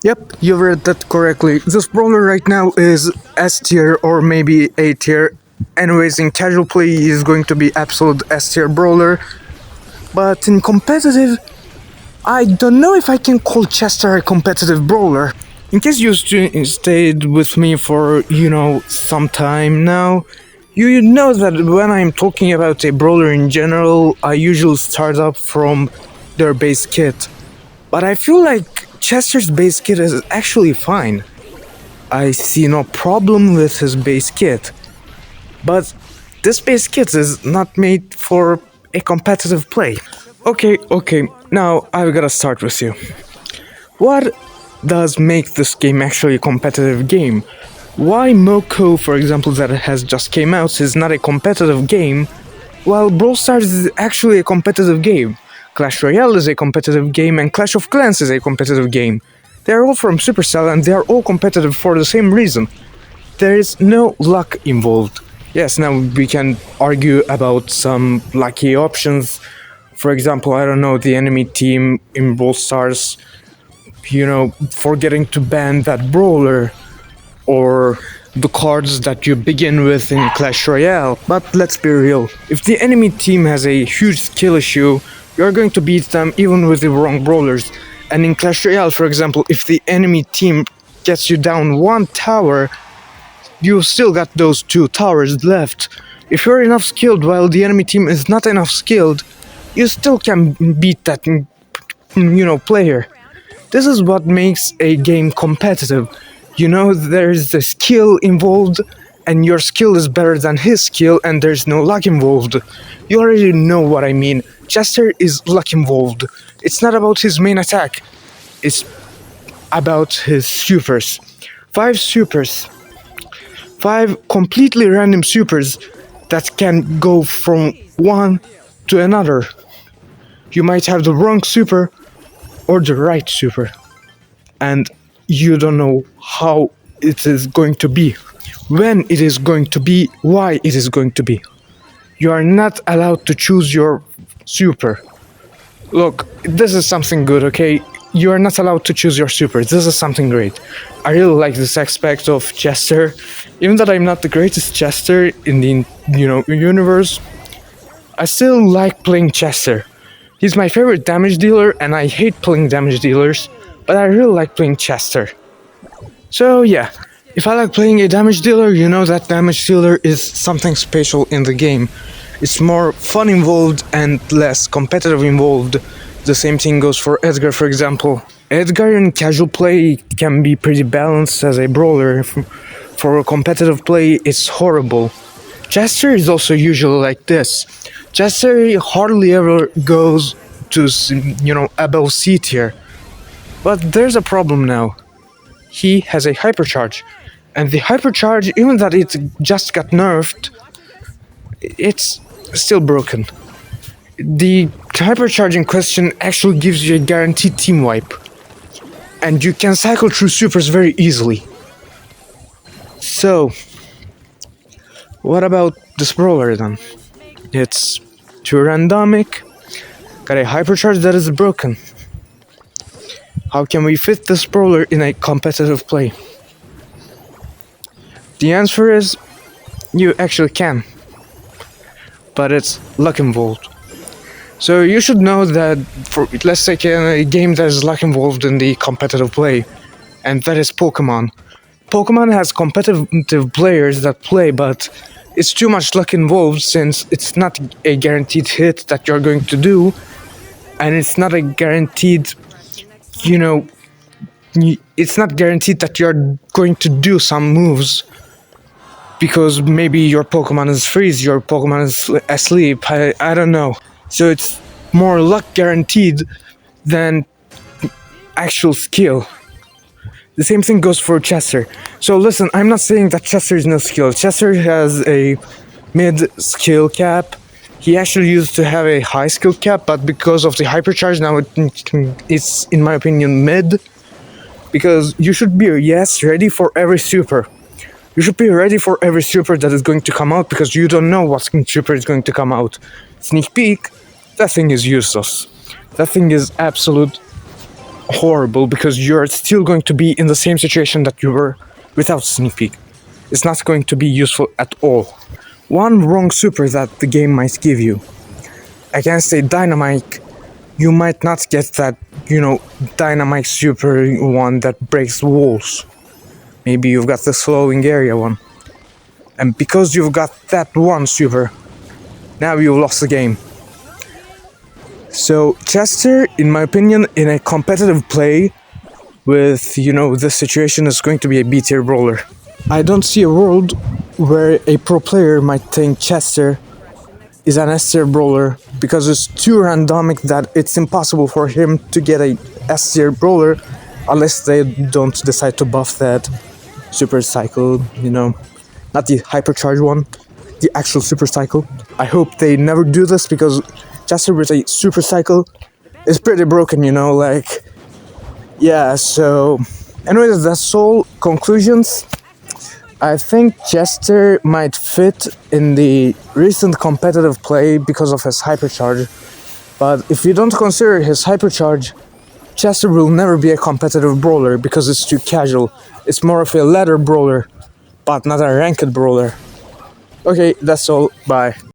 Yep, you read that correctly. This brawler right now is S tier or maybe A tier. Anyways, in casual play, he's going to be absolute S tier brawler. But in competitive, I don't know if I can call Chester a competitive brawler. In case you stayed with me for, some time now, you know that when I'm talking about a brawler in general, I usually start up from their base kit. But I feel like Chester's base kit is actually fine. I see no problem with his base kit. But this base kit is not made for a competitive play. Okay, now I've gotta start with you. What does make this game actually a competitive game? Why Moko, for example, that has just came out, is not a competitive game, while Brawl Stars is actually a competitive game? Clash Royale is a competitive game, and Clash of Clans is a competitive game. They are all from Supercell, and they are all competitive for the same reason. There is no luck involved. Yes, now we can argue about some lucky options. For example, I don't know, the enemy team in Brawl Stars, forgetting to ban that brawler, or the cards that you begin with in Clash Royale. But let's be real, if the enemy team has a huge skill issue, you're going to beat them even with the wrong brawlers. And in Clash Royale, for example, if the enemy team gets you down one tower, you've still got those two towers left. If you're enough skilled while the enemy team is not enough skilled, you still can beat that, player. This is what makes a game competitive. There's the skill involved, and your skill is better than his skill, and there's no luck involved. You already know what I mean. Chester is luck involved. It's not about his main attack. It's about his supers. 5 supers. 5 completely random supers that can go from one to another. You might have the wrong super or the right super, and you don't know how it is going to be, when it is going to be, why it is going to be. You are not allowed to choose your super. Look, this is something good, okay? You are not allowed to choose your super. This is something great. I really like this aspect of Chester. Even though I'm not the greatest Chester in the universe, I still like playing Chester. He's my favorite damage dealer, and I hate playing damage dealers, but I really like playing Chester. So yeah, if I like playing a damage dealer, you know that damage dealer is something special in the game. It's more fun involved and less competitive involved. The same thing goes for Edgar, for example. Edgar in casual play can be pretty balanced as a brawler. For a competitive play, it's horrible. Chester is also usually like this. Chester hardly ever goes to, above C tier. But there's a problem now. He has a Hypercharge. And the Hypercharge, even that it just got nerfed, it's still broken. The Hypercharge in question actually gives you a guaranteed team wipe. And you can cycle through supers very easily. So, what about this brawler then? It's too randomic, got a Hypercharge that is broken. How can we fit this brawler in a competitive play? The answer is, you actually can. But it's luck involved. So you should know that, let's take a game that is luck involved in the competitive play, and that is Pokemon. Pokemon has competitive players that play, but it's too much luck involved since it's not a guaranteed hit that you're going to do, and it's not a guaranteed, it's not guaranteed that you're going to do some moves, because maybe your Pokemon is freeze, your Pokemon is asleep, I don't know. So it's more luck guaranteed than actual skill. The same thing goes for Chester. So listen, I'm not saying that Chester is no skill. Chester has a mid skill cap. He actually used to have a high skill cap, but because of the Hypercharge now it's, in my opinion, mid. Because you should be, ready for every super. You should be ready for every super that is going to come out, because you don't know what super is going to come out. Sneak peek, that thing is useless. That thing is absolute horrible because you're still going to be in the same situation that you were without sneak peek. It's not going to be useful at all. One wrong super that the game might give you. Against a dynamite, you might not get that, dynamite super one that breaks walls. Maybe you've got the slowing area one. And because you've got that one super, now you've lost the game. So Chester, in my opinion, in a competitive play with, this situation is going to be a B tier brawler. I don't see a world where a pro player might think Chester is an S tier brawler because it's too randomic that it's impossible for him to get a S tier brawler unless they don't decide to buff that super cycle, not the hypercharge one, the actual super cycle. I hope they never do this because Chester with a super cycle is pretty broken, yeah, so anyways, that's all. Conclusions. I think Chester might fit in the recent competitive play because of his hypercharge, but if you don't consider his hypercharge, Chester will never be a competitive brawler because it's too casual. It's more of a ladder brawler, but not a ranked brawler. Okay, that's all. Bye.